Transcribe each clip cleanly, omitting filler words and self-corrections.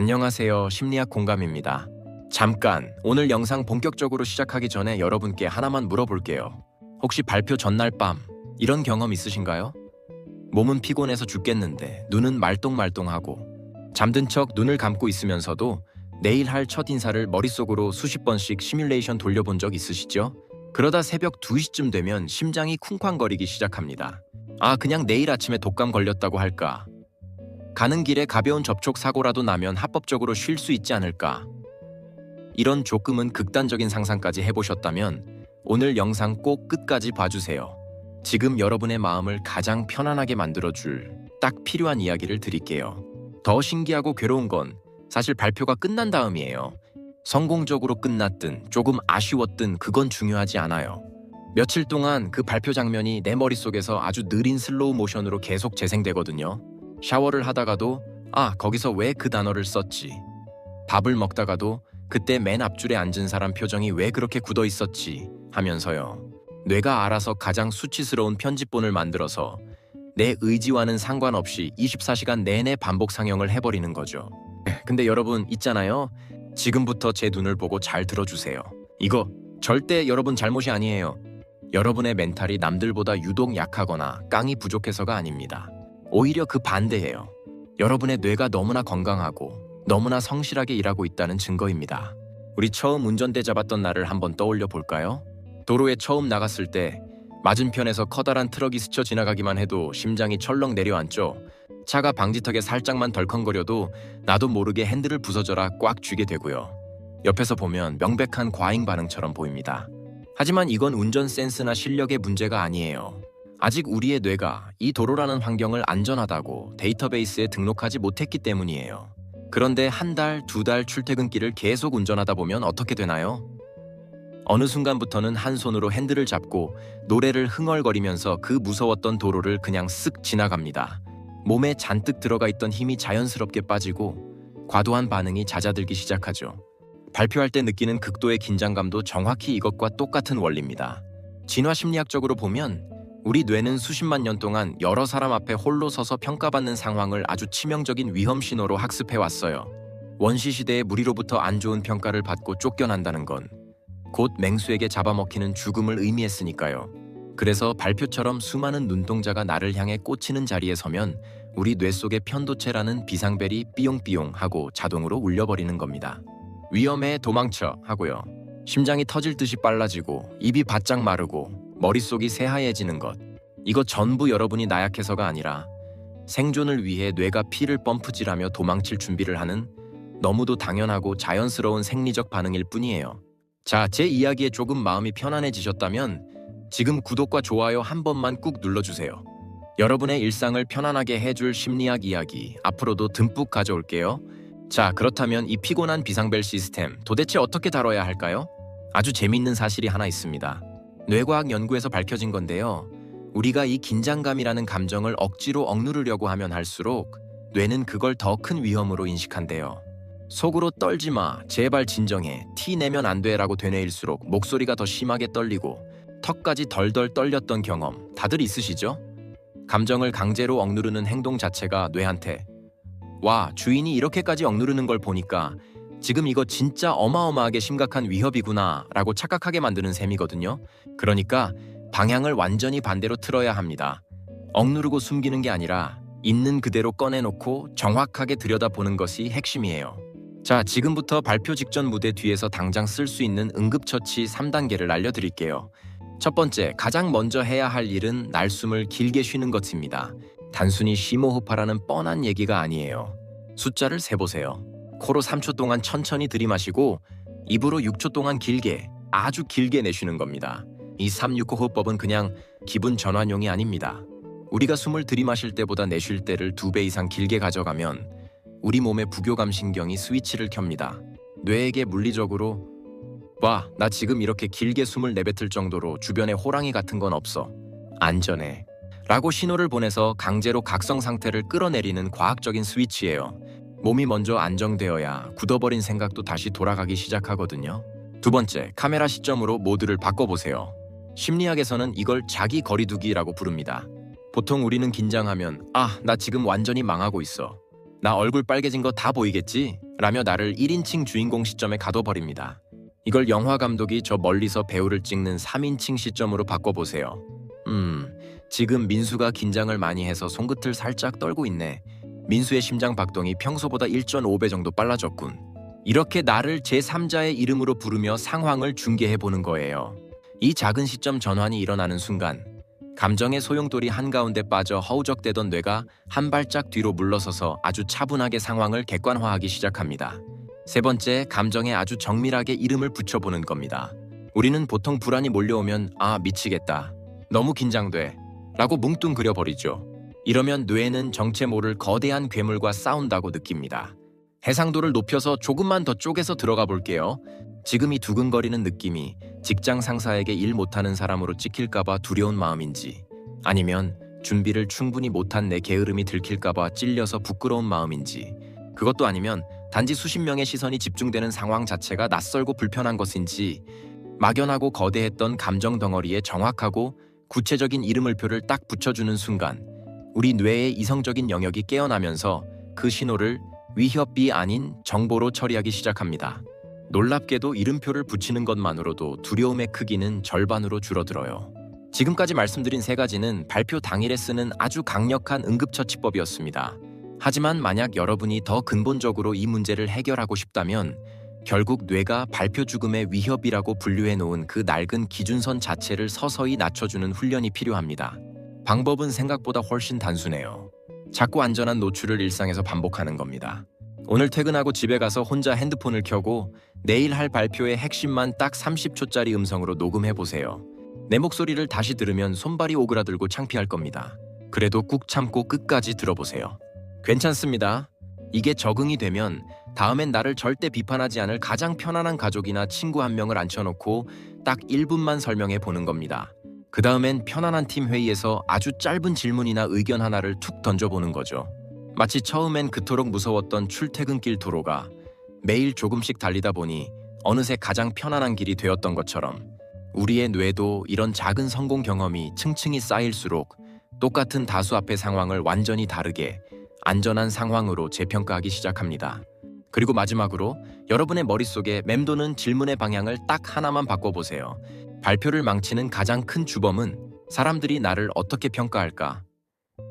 안녕하세요. 심리학 공감입니다. 잠깐, 오늘 영상 본격적으로 시작하기 전에 여러분께 하나만 물어볼게요. 혹시 발표 전날 밤, 이런 경험 있으신가요? 몸은 피곤해서 죽겠는데 눈은 말똥말똥하고 잠든 척 눈을 감고 있으면서도 내일 할 첫 인사를 머릿속으로 수십 번씩 시뮬레이션 돌려본 적 있으시죠? 그러다 새벽 2시쯤 되면 심장이 쿵쾅거리기 시작합니다. 아, 그냥 내일 아침에 독감 걸렸다고 할까? 가는 길에 가벼운 접촉 사고라도 나면 합법적으로 쉴 수 있지 않을까? 이런 조금은 극단적인 상상까지 해보셨다면 오늘 영상 꼭 끝까지 봐주세요. 지금 여러분의 마음을 가장 편안하게 만들어줄 딱 필요한 이야기를 드릴게요. 더 신기하고 괴로운 건 사실 발표가 끝난 다음이에요. 성공적으로 끝났든 조금 아쉬웠든 그건 중요하지 않아요. 며칠 동안 그 발표 장면이 내 머릿속에서 아주 느린 슬로우 모션으로 계속 재생되거든요. 샤워를 하다가도 거기서 왜 그 단어를 썼지? 밥을 먹다가도 그때 맨 앞줄에 앉은 사람 표정이 왜 그렇게 굳어 있었지? 하면서요. 뇌가 알아서 가장 수치스러운 편집본을 만들어서 내 의지와는 상관없이 24시간 내내 반복 상영을 해버리는 거죠. 근데 여러분 있잖아요. 지금부터 제 눈을 보고 잘 들어주세요. 이거 절대 여러분 잘못이 아니에요. 여러분의 멘탈이 남들보다 유독 약하거나 깡이 부족해서가 아닙니다. 오히려 그 반대예요. 여러분의 뇌가 너무나 건강하고 너무나 성실하게 일하고 있다는 증거입니다. 우리 처음 운전대 잡았던 날을 한번 떠올려 볼까요? 도로에 처음 나갔을 때 맞은편에서 커다란 트럭이 스쳐 지나가기만 해도 심장이 철렁 내려앉죠. 차가 방지턱에 살짝만 덜컹거려도 나도 모르게 핸들을 부서져라 꽉 쥐게 되고요. 옆에서 보면 명백한 과잉 반응처럼 보입니다. 하지만 이건 운전 센스나 실력의 문제가 아니에요. 아직 우리의 뇌가 이 도로라는 환경을 안전하다고 데이터베이스에 등록하지 못했기 때문이에요. 그런데 한 달, 두 달 출퇴근길을 계속 운전하다 보면 어떻게 되나요? 어느 순간부터는 한 손으로 핸들을 잡고 노래를 흥얼거리면서 그 무서웠던 도로를 그냥 쓱 지나갑니다. 몸에 잔뜩 들어가 있던 힘이 자연스럽게 빠지고 과도한 반응이 잦아들기 시작하죠. 발표할 때 느끼는 극도의 긴장감도 정확히 이것과 똑같은 원리입니다. 진화 심리학적으로 보면 우리 뇌는 수십만 년 동안 여러 사람 앞에 홀로 서서 평가받는 상황을 아주 치명적인 위험 신호로 학습해왔어요. 원시시대에 무리로부터 안 좋은 평가를 받고 쫓겨난다는 건 곧 맹수에게 잡아먹히는 죽음을 의미했으니까요. 그래서 발표처럼 수많은 눈동자가 나를 향해 꽂히는 자리에 서면 우리 뇌 속의 편도체라는 비상벨이 삐용삐용 하고 자동으로 울려버리는 겁니다. 위험해 도망쳐 하고요. 심장이 터질 듯이 빨라지고 입이 바짝 마르고 머릿속이 새하얘지는 것. 이거 전부 여러분이 나약해서가 아니라 생존을 위해 뇌가 피를 펌프질하며 도망칠 준비를 하는 너무도 당연하고 자연스러운 생리적 반응일 뿐이에요. 자, 제 이야기에 조금 마음이 편안해지셨다면 지금 구독과 좋아요 한 번만 꾹 눌러주세요. 여러분의 일상을 편안하게 해줄 심리학 이야기 앞으로도 듬뿍 가져올게요. 자, 그렇다면 이 피곤한 비상벨 시스템 도대체 어떻게 다뤄야 할까요? 아주 재밌는 사실이 하나 있습니다. 뇌과학 연구에서 밝혀진 건데요. 우리가 이 긴장감이라는 감정을 억지로 억누르려고 하면 할수록 뇌는 그걸 더 큰 위험으로 인식한대요. 속으로 떨지 마, 제발 진정해, 티 내면 안 돼 라고 되뇌일수록 목소리가 더 심하게 떨리고 턱까지 덜덜 떨렸던 경험 다들 있으시죠? 감정을 강제로 억누르는 행동 자체가 뇌한테 와, 주인이 이렇게까지 억누르는 걸 보니까 지금 이거 진짜 어마어마하게 심각한 위협이구나 라고 착각하게 만드는 셈이거든요. 그러니까 방향을 완전히 반대로 틀어야 합니다. 억누르고 숨기는 게 아니라 있는 그대로 꺼내놓고 정확하게 들여다보는 것이 핵심이에요. 자, 지금부터 발표 직전 무대 뒤에서 당장 쓸 수 있는 응급처치 3단계를 알려드릴게요. 첫 번째, 가장 먼저 해야 할 일은 날숨을 길게 쉬는 것입니다. 단순히 심호흡하라는 뻔한 얘기가 아니에요. 숫자를 세보세요. 코로 3초 동안 천천히 들이마시고 입으로 6초 동안 길게, 아주 길게 내쉬는 겁니다. 이 369 호흡법은 그냥 기분 전환용이 아닙니다. 우리가 숨을 들이마실 때보다 내쉴 때를 2배 이상 길게 가져가면 우리 몸의 부교감 신경이 스위치를 켭니다. 뇌에게 물리적으로 와, 나 지금 이렇게 길게 숨을 내뱉을 정도로 주변에 호랑이 같은 건 없어. 안전해. 라고 신호를 보내서 강제로 각성 상태를 끌어내리는 과학적인 스위치예요. 몸이 먼저 안정되어야 굳어버린 생각도 다시 돌아가기 시작하거든요. 두 번째, 카메라 시점으로 모드를 바꿔보세요. 심리학에서는 이걸 자기 거리두기라고 부릅니다. 보통 우리는 긴장하면 나 지금 완전히 망하고 있어. 나 얼굴 빨개진 거 다 보이겠지? 라며 나를 1인칭 주인공 시점에 가둬버립니다. 이걸 영화 감독이 저 멀리서 배우를 찍는 3인칭 시점으로 바꿔보세요. 지금 민수가 긴장을 많이 해서 손끝을 살짝 떨고 있네. 민수의 심장 박동이 평소보다 1.5배 정도 빨라졌군. 이렇게 나를 제3자의 이름으로 부르며 상황을 중계해보는 거예요. 이 작은 시점 전환이 일어나는 순간 감정의 소용돌이 한가운데 빠져 허우적대던 뇌가 한 발짝 뒤로 물러서서 아주 차분하게 상황을 객관화하기 시작합니다. 세 번째, 감정에 아주 정밀하게 이름을 붙여보는 겁니다. 우리는 보통 불안이 몰려오면 아 미치겠다, 너무 긴장돼 라고 뭉뚱그려버리죠. 이러면 뇌는 정체 모를 거대한 괴물과 싸운다고 느낍니다. 해상도를 높여서 조금만 더 쪼개서 들어가 볼게요. 지금 이 두근거리는 느낌이 직장 상사에게 일 못하는 사람으로 찍힐까봐 두려운 마음인지, 아니면 준비를 충분히 못한 내 게으름이 들킬까봐 찔려서 부끄러운 마음인지, 그것도 아니면 단지 수십 명의 시선이 집중되는 상황 자체가 낯설고 불편한 것인지, 막연하고 거대했던 감정 덩어리에 정확하고 구체적인 이름을표를 딱 붙여주는 순간 우리 뇌의 이성적인 영역이 깨어나면서 그 신호를 위협이 아닌 정보로 처리하기 시작합니다. 놀랍게도 이름표를 붙이는 것만으로도 두려움의 크기는 절반으로 줄어들어요. 지금까지 말씀드린 세 가지는 발표 당일에 쓰는 아주 강력한 응급처치법이었습니다. 하지만 만약 여러분이 더 근본적으로 이 문제를 해결하고 싶다면 결국 뇌가 발표 죽음의 위협이라고 분류해 놓은 그 낡은 기준선 자체를 서서히 낮춰주는 훈련이 필요합니다. 방법은 생각보다 훨씬 단순해요. 자꾸 안전한 노출을 일상에서 반복하는 겁니다. 오늘 퇴근하고 집에 가서 혼자 핸드폰을 켜고 내일 할 발표의 핵심만 딱 30초짜리 음성으로 녹음해보세요. 내 목소리를 다시 들으면 손발이 오그라들고 창피할 겁니다. 그래도 꾹 참고 끝까지 들어보세요. 괜찮습니다. 이게 적응이 되면 다음엔 나를 절대 비판하지 않을 가장 편안한 가족이나 친구 한 명을 앉혀놓고 딱 1분만 설명해 보는 겁니다. 그 다음엔 편안한 팀 회의에서 아주 짧은 질문이나 의견 하나를 툭 던져보는 거죠. 마치 처음엔 그토록 무서웠던 출퇴근길 도로가 매일 조금씩 달리다 보니 어느새 가장 편안한 길이 되었던 것처럼 우리의 뇌도 이런 작은 성공 경험이 층층이 쌓일수록 똑같은 다수 앞의 상황을 완전히 다르게 안전한 상황으로 재평가하기 시작합니다. 그리고 마지막으로 여러분의 머릿속에 맴도는 질문의 방향을 딱 하나만 바꿔보세요. 발표를 망치는 가장 큰 주범은 사람들이 나를 어떻게 평가할까?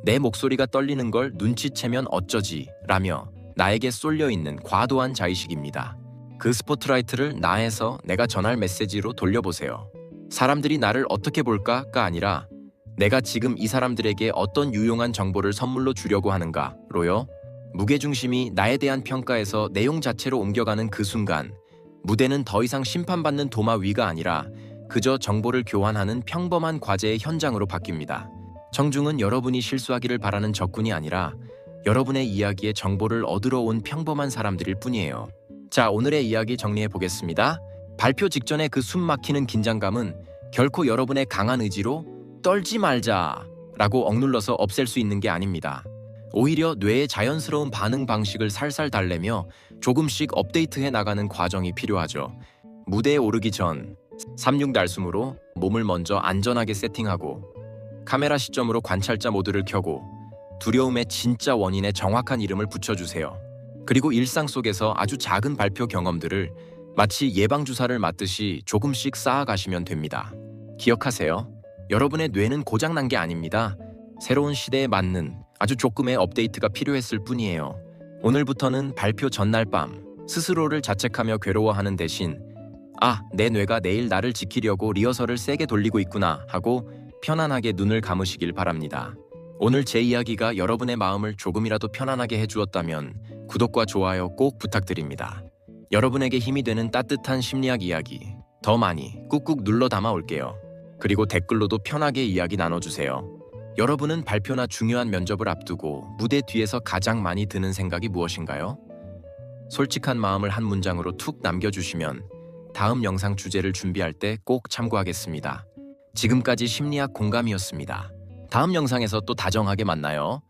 내 목소리가 떨리는 걸 눈치채면 어쩌지? 라며 나에게 쏠려있는 과도한 자의식입니다. 그 스포트라이트를 나에서 내가 전할 메시지로 돌려보세요. 사람들이 나를 어떻게 볼까가 아니라 내가 지금 이 사람들에게 어떤 유용한 정보를 선물로 주려고 하는가로요. 무게중심이 나에 대한 평가에서 내용 자체로 옮겨가는 그 순간 무대는 더 이상 심판받는 도마 위가 아니라 그저 정보를 교환하는 평범한 과제의 현장으로 바뀝니다. 청중은 여러분이 실수하기를 바라는 적군이 아니라 여러분의 이야기에 정보를 얻으러 온 평범한 사람들일 뿐이에요. 자, 오늘의 이야기 정리해 보겠습니다. 발표 직전에 그 숨 막히는 긴장감은 결코 여러분의 강한 의지로 떨지 말자 라고 억눌러서 없앨 수 있는 게 아닙니다. 오히려 뇌의 자연스러운 반응 방식을 살살 달래며 조금씩 업데이트해 나가는 과정이 필요하죠. 무대에 오르기 전 3-6 날숨으로 몸을 먼저 안전하게 세팅하고 카메라 시점으로 관찰자 모드를 켜고 두려움의 진짜 원인에 정확한 이름을 붙여주세요. 그리고 일상 속에서 아주 작은 발표 경험들을 마치 예방주사를 맞듯이 조금씩 쌓아가시면 됩니다. 기억하세요. 여러분의 뇌는 고장난 게 아닙니다. 새로운 시대에 맞는 아주 조금의 업데이트가 필요했을 뿐이에요. 오늘부터는 발표 전날 밤 스스로를 자책하며 괴로워하는 대신 내 뇌가 내일 나를 지키려고 리허설을 세게 돌리고 있구나 하고 편안하게 눈을 감으시길 바랍니다. 오늘 제 이야기가 여러분의 마음을 조금이라도 편안하게 해주었다면 구독과 좋아요 꼭 부탁드립니다. 여러분에게 힘이 되는 따뜻한 심리학 이야기 더 많이 꾹꾹 눌러 담아 올게요. 그리고 댓글로도 편하게 이야기 나눠주세요. 여러분은 발표나 중요한 면접을 앞두고 무대 뒤에서 가장 많이 드는 생각이 무엇인가요? 솔직한 마음을 한 문장으로 툭 남겨주시면 다음 영상 주제를 준비할 때 꼭 참고하겠습니다. 지금까지 심리학 공감이었습니다. 다음 영상에서 또 다정하게 만나요.